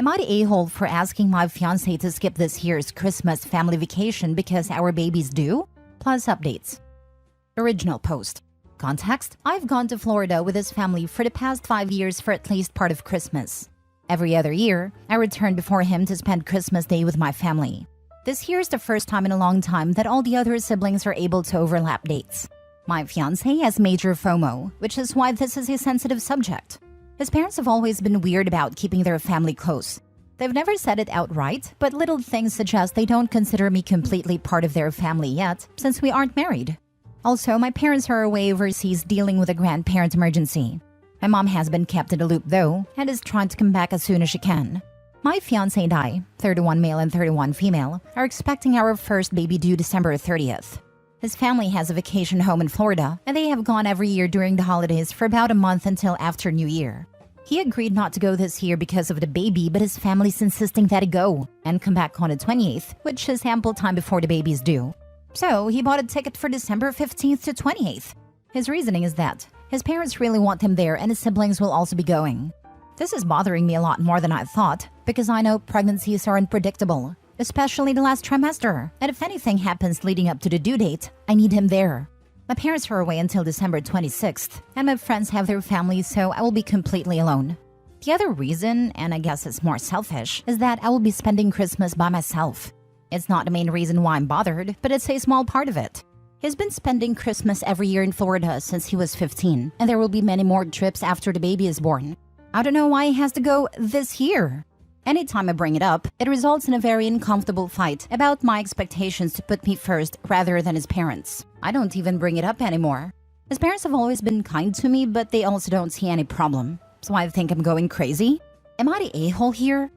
Am I the a-hole for asking my fiancé to skip this year's Christmas family vacation because our baby's due? Plus updates. Original post. Context: I've gone to Florida with his family for the past 5 years for at least part of Christmas. Every other year, I return before him to spend Christmas Day with my family. This year's the first time in a long time that all the other siblings are able to overlap dates. My fiancé has major FOMO, which is why this is a sensitive subject. His parents have always been weird about keeping their family close. They've never said it outright, but little things suggest they don't consider me completely part of their family yet, since we aren't married. Also, my parents are away overseas dealing with a grandparent emergency. My mom has been kept in the loop though, and is trying to come back as soon as she can. My fiancé and I, 31 male and 31 female, are expecting our first baby due December 30th. His family has a vacation home in Florida, and they have gone every year during the holidays for about a month until after New Year. He agreed not to go this year because of the baby, but his family's insisting that he go and come back on the 28th, which is ample time before the baby is due. So he bought a ticket for December 15th to 28th. His reasoning is that his parents really want him there and his siblings will also be going. This is bothering me a lot more than I thought, because I know pregnancies are unpredictable, especially the last trimester, and if anything happens leading up to the due date, I need him there. My parents are away until December 26th, and my friends have their families, so I will be completely alone. The other reason, and I guess it's more selfish, is that I will be spending Christmas by myself. It's not the main reason why I'm bothered, but it's a small part of it. He's been spending Christmas every year in Florida since he was 15, and there will be many more trips after the baby is born. I don't know why he has to go this year. Anytime I bring it up, it results in a very uncomfortable fight about my expectations to put me first rather than his parents. I don't even bring it up anymore. His parents have always been kind to me, but they also don't see any problem. So I think I'm going crazy? Am I the a-hole here?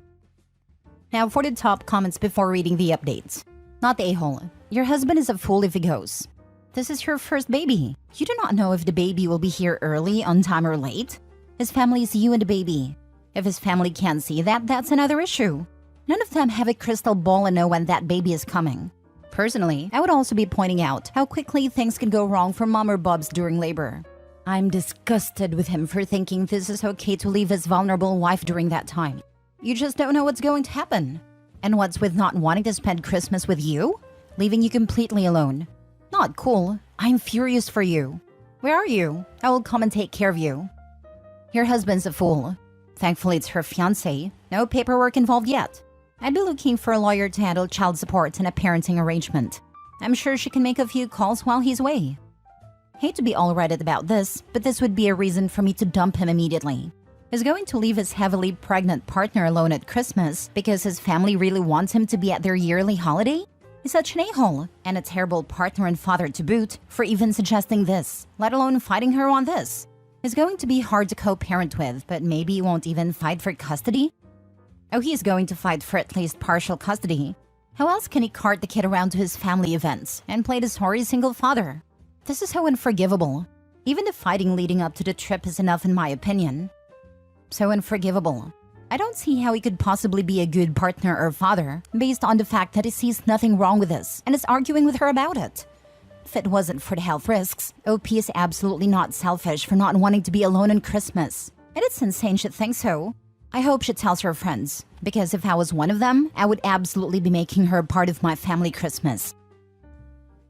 Now for the top comments before reading the updates. Not the a-hole. Your husband is a fool if he goes. This is your first baby. You do not know if the baby will be here early, on time, or late. His family is you and the baby. If his family can't see that, that's another issue. None of them have a crystal ball and know when that baby is coming. Personally, I would also be pointing out how quickly things can go wrong for mom or bubs during labor. I'm disgusted with him for thinking this is okay to leave his vulnerable wife during that time. You just don't know what's going to happen. And what's with not wanting to spend Christmas with you? Leaving you completely alone. Not cool. I'm furious for you. Where are you? I will come and take care of you. Your husband's a fool. Thankfully, it's her fiancé. No paperwork involved yet. I'd be looking for a lawyer to handle child support and a parenting arrangement. I'm sure she can make a few calls while he's away. Hate to be all Reddit about this, but this would be a reason for me to dump him immediately. He's going to leave his heavily pregnant partner alone at Christmas because his family really wants him to be at their yearly holiday? He's such an a-hole, and a terrible partner and father to boot, for even suggesting this, let alone fighting her on this. He's going to be hard to co-parent with, but maybe he won't even fight for custody? Oh, he's going to fight for at least partial custody. How else can he cart the kid around to his family events and play the sorry single father? This is so unforgivable. Even the fighting leading up to the trip is enough in my opinion. So unforgivable. I don't see how he could possibly be a good partner or father based on the fact that he sees nothing wrong with this and is arguing with her about it. If it wasn't for the health risks, OP is absolutely not selfish for not wanting to be alone on Christmas. And it's insane she'd think so. I hope she tells her friends, because if I was one of them, I would absolutely be making her a part of my family Christmas.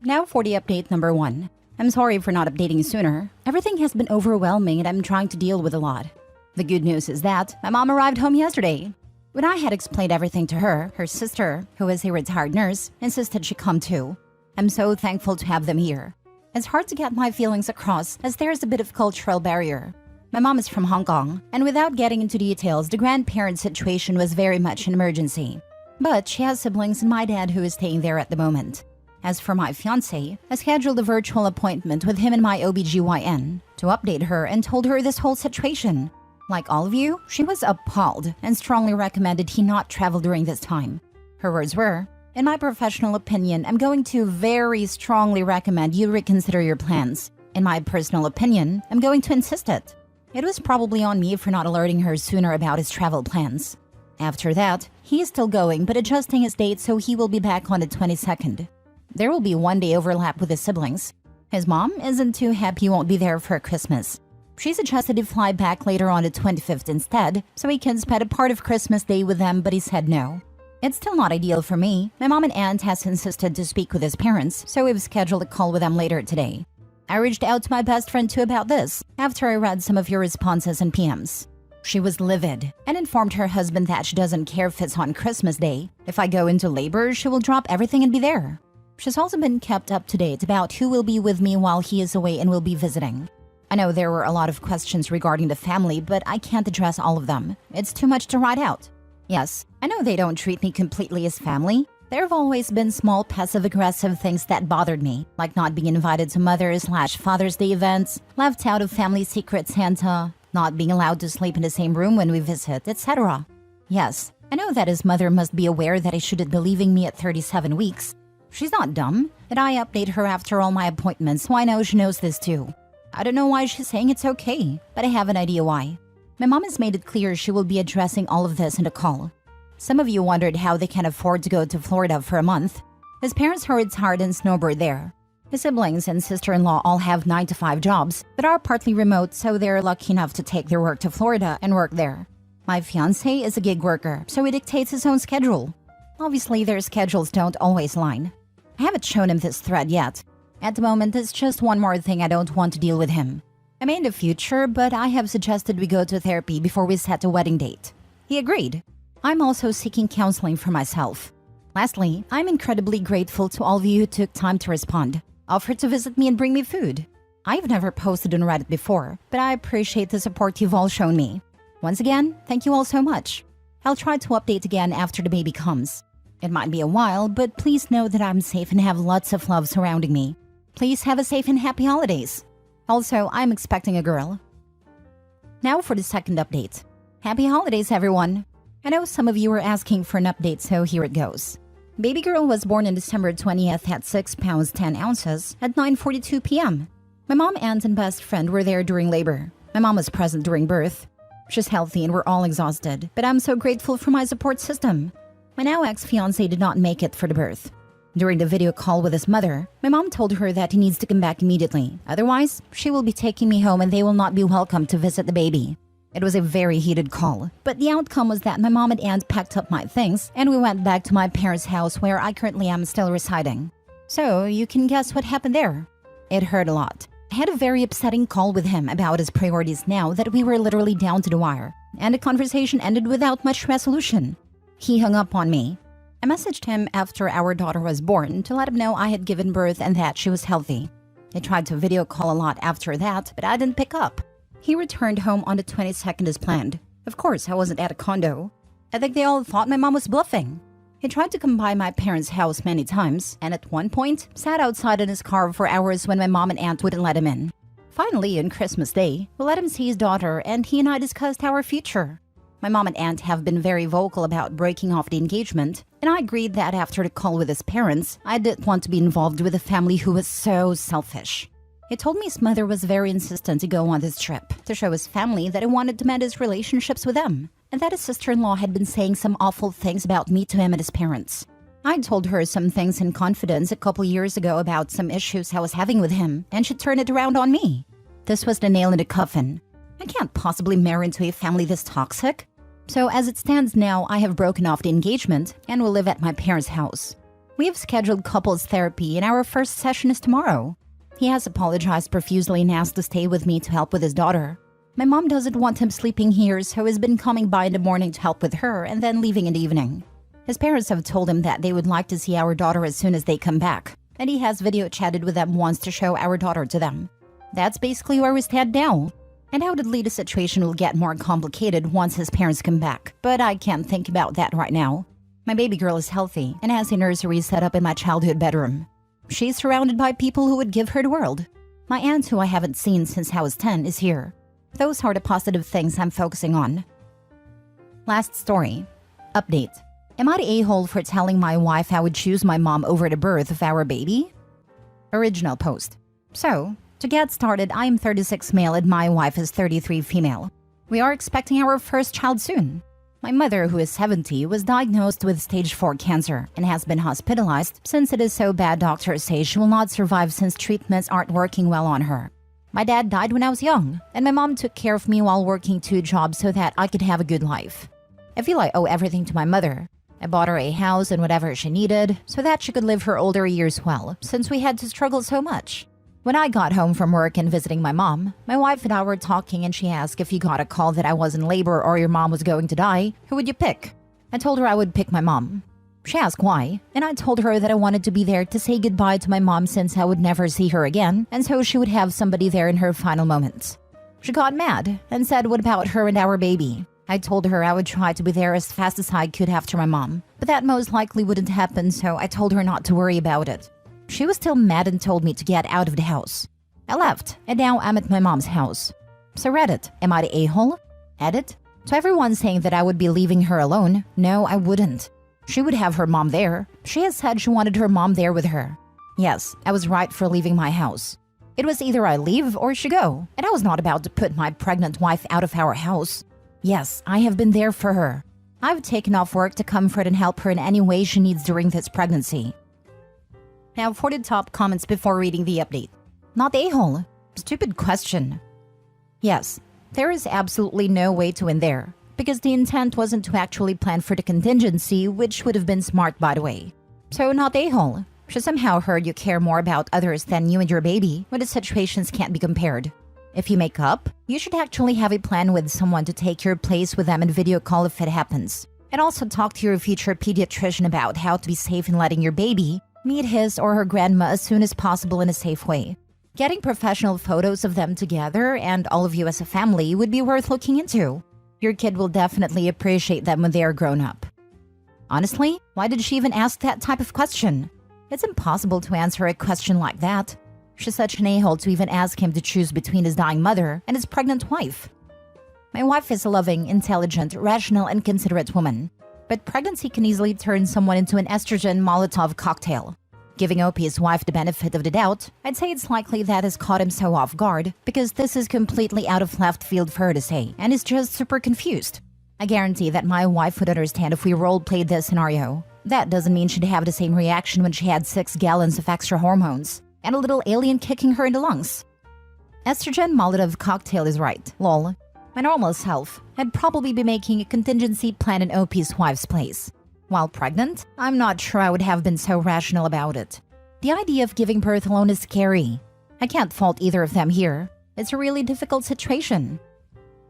Now for the update number 1. I'm sorry for not updating sooner. Everything has been overwhelming and I'm trying to deal with a lot. The good news is that my mom arrived home yesterday. When I had explained everything to her, her sister, who is a retired nurse, insisted she come too. I'm so thankful to have them here. It's hard to get my feelings across as there's a bit of cultural barrier. My mom is from Hong Kong, and without getting into details, the grandparent situation was very much an emergency. But she has siblings and my dad who is staying there at the moment. As for my fiancé, I scheduled a virtual appointment with him and my OBGYN to update her and told her this whole situation. Like all of you, she was appalled and strongly recommended he not travel during this time. Her words were, "In my professional opinion, I'm going to very strongly recommend you reconsider your plans. In my personal opinion, I'm going to insist it." It was probably on me for not alerting her sooner about his travel plans. After that, he is still going but adjusting his date so he will be back on the 22nd. There will be 1 day overlap with his siblings. His mom isn't too happy he won't be there for Christmas. She suggested he fly back later on the 25th instead, so he can spend a part of Christmas Day with them, but he said no. It's still not ideal for me. My mom and aunt has insisted to speak with his parents, so we've scheduled a call with them later today. I reached out to my best friend too about this, after I read some of your responses and PMs. She was livid and informed her husband that she doesn't care if it's on Christmas Day. If I go into labor, she will drop everything and be there. She's also been kept up to date about who will be with me while he is away and will be visiting. I know there were a lot of questions regarding the family, but I can't address all of them. It's too much to write out. Yes, I know they don't treat me completely as family. There have always been small passive-aggressive things that bothered me, like not being invited to Mother's/Father's Day events, left out of family secret Santa, not being allowed to sleep in the same room when we visit, etc. Yes, I know that his mother must be aware that he shouldn't be leaving me at 37 weeks. She's not dumb, and I update her after all my appointments, so I know she knows this too. I don't know why she's saying it's okay, but I have an idea why. My mom has made it clear she will be addressing all of this in a call. Some of you wondered how they can afford to go to Florida for a month. His parents worked hard and snowbird there. His siblings and sister-in-law all have 9-to-5 jobs, but are partly remote, so they're lucky enough to take their work to Florida and work there. My fiancé is a gig worker, so he dictates his own schedule. Obviously, their schedules don't always line. I haven't shown him this thread yet. At the moment, it's just one more thing I don't want to deal with him. I may in the future, but I have suggested we go to therapy before we set a wedding date. He agreed. I'm also seeking counseling for myself. Lastly, I'm incredibly grateful to all of you who took time to respond, offered to visit me and bring me food. I've never posted on Reddit before, but I appreciate the support you've all shown me. Once again, thank you all so much. I'll try to update again after the baby comes. It might be a while, but please know that I'm safe and have lots of love surrounding me. Please have a safe and happy holidays. Also, I'm expecting a girl. Now for the second update. Happy holidays, everyone. I know some of you were asking for an update, so here it goes. Baby girl was born on December 20th at 6 pounds 10 ounces at 9:42 p.m. My mom, aunt, and best friend were there during labor. My mom was present during birth. She's healthy and we're all exhausted, but I'm so grateful for my support system. My now ex-fiancé did not make it for the birth. During the video call with his mother, my mom told her that he needs to come back immediately. Otherwise, she will be taking me home and they will not be welcome to visit the baby. It was a very heated call, but the outcome was that my mom and aunt packed up my things and we went back to my parents' house where I currently am still residing. So, you can guess what happened there. It hurt a lot. I had a very upsetting call with him about his priorities now that we were literally down to the wire, and the conversation ended without much resolution. He hung up on me. I messaged him after our daughter was born to let him know I had given birth and that she was healthy. I tried to video call a lot after that, but I didn't pick up. He returned home on the 22nd as planned. Of course, I wasn't at a condo. I think they all thought my mom was bluffing. He tried to come by my parents' house many times, and at one point, sat outside in his car for hours when my mom and aunt wouldn't let him in. Finally, on Christmas Day, we let him see his daughter, and he and I discussed our future. My mom and aunt have been very vocal about breaking off the engagement, and I agreed that after the call with his parents, I didn't want to be involved with a family who was so selfish. He told me his mother was very insistent to go on this trip, to show his family that he wanted to mend his relationships with them, and that his sister-in-law had been saying some awful things about me to him and his parents. I told her some things in confidence a couple years ago about some issues I was having with him, and she turned it around on me. This was the nail in the coffin. I can't possibly marry into a family this toxic. So as it stands now, I have broken off the engagement and will live at my parents' house. We have scheduled couples therapy and our first session is tomorrow. He has apologized profusely and asked to stay with me to help with his daughter. My mom doesn't want him sleeping here, so he's been coming by in the morning to help with her and then leaving in the evening. His parents have told him that they would like to see our daughter as soon as they come back, and he has video chatted with them once to show our daughter to them. That's basically where we stand now. And undoubtedly the situation will get more complicated once his parents come back, but I can't think about that right now. My baby girl is healthy and has a nursery set up in my childhood bedroom. She's surrounded by people who would give her the world. My aunt, who I haven't seen since I was 10, is here. Those are the positive things I'm focusing on. Last story. Update. Am I the a-hole for telling my wife I would choose my mom over the birth of our baby? Original post. So, to get started, I am 36 male and my wife is 33 female. We are expecting our first child soon. My mother, who is 70, was diagnosed with stage 4 cancer and has been hospitalized since it is so bad doctors say she will not survive since treatments aren't working well on her. My dad died when I was young, and my mom took care of me while working 2 jobs so that I could have a good life. I feel I owe everything to my mother. I bought her a house and whatever she needed so that she could live her older years well, since we had to struggle so much. When I got home from work and visiting my mom, my wife and I were talking and she asked if you got a call that I was in labor or your mom was going to die, who would you pick? I told her I would pick my mom. She asked why, and I told her that I wanted to be there to say goodbye to my mom since I would never see her again, and so she would have somebody there in her final moments. She got mad and said, what about her and our baby? I told her I would try to be there as fast as I could after my mom, but that most likely wouldn't happen, so I told her not to worry about it. She was still mad and told me to get out of the house. I left, and now I'm at my mom's house. So Reddit, am I the a-hole? Edit, to everyone saying that I would be leaving her alone, no, I wouldn't. She would have her mom there. She has said she wanted her mom there with her. Yes, I was right for leaving my house. It was either I leave or she go, and I was not about to put my pregnant wife out of our house. Yes, I have been there for her. I've taken off work to comfort and help her in any way she needs during this pregnancy. Now for the top comments before reading the update. Not a-hole. Stupid question. Yes, there is absolutely no way to win there, because the intent wasn't to actually plan for the contingency, which would have been smart by the way. So not a-hole. She somehow heard you care more about others than you and your baby, when the situations can't be compared. If you make up, you should actually have a plan with someone to take your place with them and video call if it happens. And also talk to your future pediatrician about how to be safe in letting your baby meet his or her grandma as soon as possible in a safe way. Getting professional photos of them together and all of you as a family would be worth looking into. Your kid will definitely appreciate them when they are grown up. Honestly, why did she even ask that type of question? It's impossible to answer a question like that. She's such an a-hole to even ask him to choose between his dying mother and his pregnant wife. My wife is a loving, intelligent, rational, and considerate woman. But pregnancy can easily turn someone into an estrogen Molotov cocktail. Giving OP his wife the benefit of the doubt, I'd say it's likely that has caught him so off guard, because this is completely out of left field for her to say, and is just super confused. I guarantee that my wife would understand if we role-played this scenario. That doesn't mean she'd have the same reaction when she had 6 gallons of extra hormones and a little alien kicking her in the lungs. Estrogen Molotov cocktail is right, lol. My normal self, I'd probably be making a contingency plan in OP's wife's place. While pregnant, I'm not sure I would have been so rational about it. The idea of giving birth alone is scary. I can't fault either of them here. It's a really difficult situation.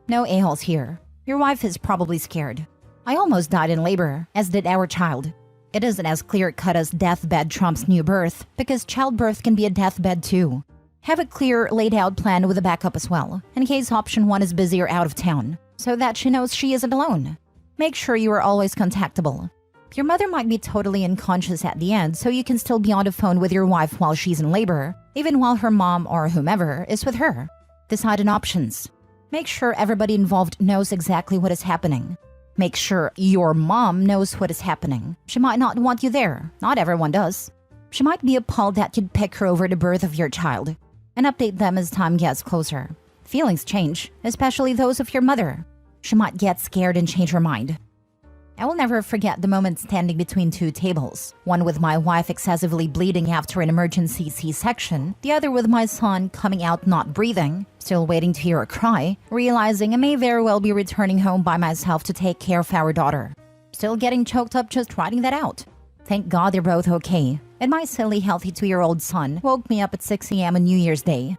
No a-holes here. Your wife is probably scared. I almost died in labor, as did our child. It isn't as clear-cut as deathbed trumps new birth, because childbirth can be a deathbed too. Have a clear, laid-out plan with a backup as well, in case option 1 is busy or out of town, so that she knows she isn't alone. Make sure you are always contactable. Your mother might be totally unconscious at the end, so you can still be on the phone with your wife while she's in labor, even while her mom or whomever is with her. Decide on options. Make sure everybody involved knows exactly what is happening. Make sure your mom knows what is happening. She might not want you there. Not everyone does. She might be appalled that you'd pick her over the birth of your child. And update them as time gets closer. Feelings change, especially those of your mother. She might get scared and change her mind. I will never forget the moment standing between 2 tables, one with my wife excessively bleeding after an emergency C-section, the other with my son coming out not breathing, still waiting to hear a cry, realizing I may very well be returning home by myself to take care of our daughter. Still getting choked up just writing that out. Thank God they're both okay, and my silly healthy 2-year-old son woke me up at 6 a.m. on New Year's Day.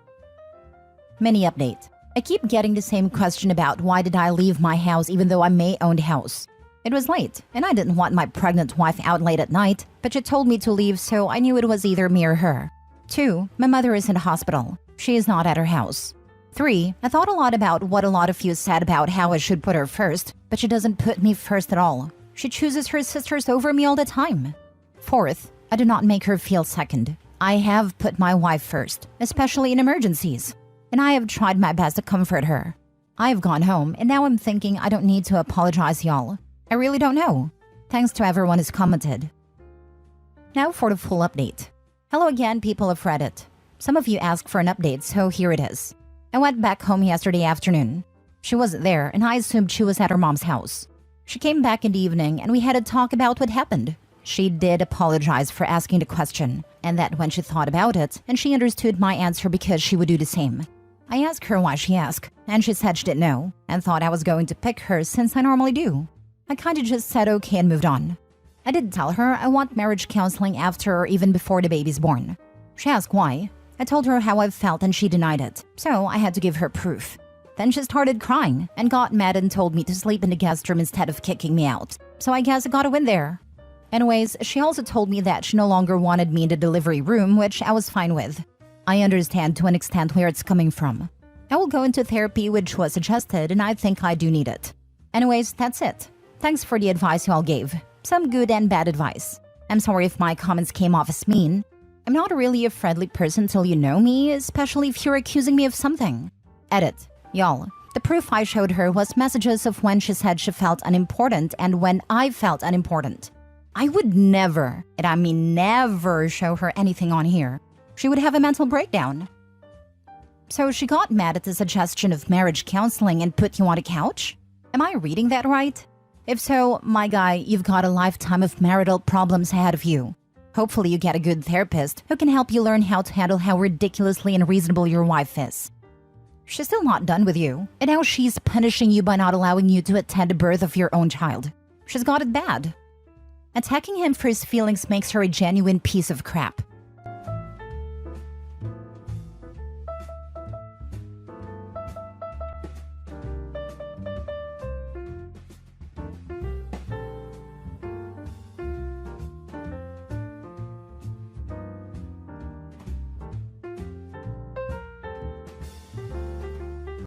Mini update. I keep getting the same question about why did I leave my house even though I may own the house. It was late, and I didn't want my pregnant wife out late at night, but she told me to leave, so I knew it was either me or her. 2. My mother is in the hospital. She is not at her house. 3. I thought a lot about what a lot of you said about how I should put her first, but she doesn't put me first at all. She chooses her sisters over me all the time. 4th, I do not make her feel second. I have put my wife first, especially in emergencies, and I have tried my best to comfort her. I have gone home, and now I'm thinking I don't need to apologize, y'all. I really don't know. Thanks to everyone who's commented. Now for the full update. Hello again, people of Reddit. Some of you asked for an update, so here it is. I went back home yesterday afternoon. She wasn't there, and I assumed she was at her mom's house. She came back in the evening, and we had a talk about what happened. She did apologize for asking the question, and that when she thought about it, and she understood my answer because she would do the same. I asked her why she asked, and she said she didn't know and thought I was going to pick her since I normally do. I kinda just said okay and moved on. I did tell her I want marriage counseling after or even before the baby's born. She asked why. I told her how I felt and she denied it, so I had to give her proof. Then she started crying and got mad and told me to sleep in the guest room instead of kicking me out. So I guess I got a win there. Anyways, she also told me that she no longer wanted me in the delivery room, which I was fine with. I understand to an extent where it's coming from. I will go into therapy, which was suggested, and I think I do need it. Anyways, that's it. Thanks for the advice you all gave. Some good and bad advice. I'm sorry if my comments came off as mean. I'm not really a friendly person till you know me, especially if you're accusing me of something. Edit. Y'all, the proof I showed her was messages of when she said she felt unimportant and when I felt unimportant. I would never, and I mean never, show her anything on here. She would have a mental breakdown. So she got mad at the suggestion of marriage counseling and put you on a couch? Am I reading that right? If so, my guy, you've got a lifetime of marital problems ahead of you. Hopefully you get a good therapist who can help you learn how to handle how ridiculously unreasonable your wife is. She's still not done with you, and now she's punishing you by not allowing you to attend the birth of your own child. She's got it bad. Attacking him for his feelings makes her a genuine piece of crap.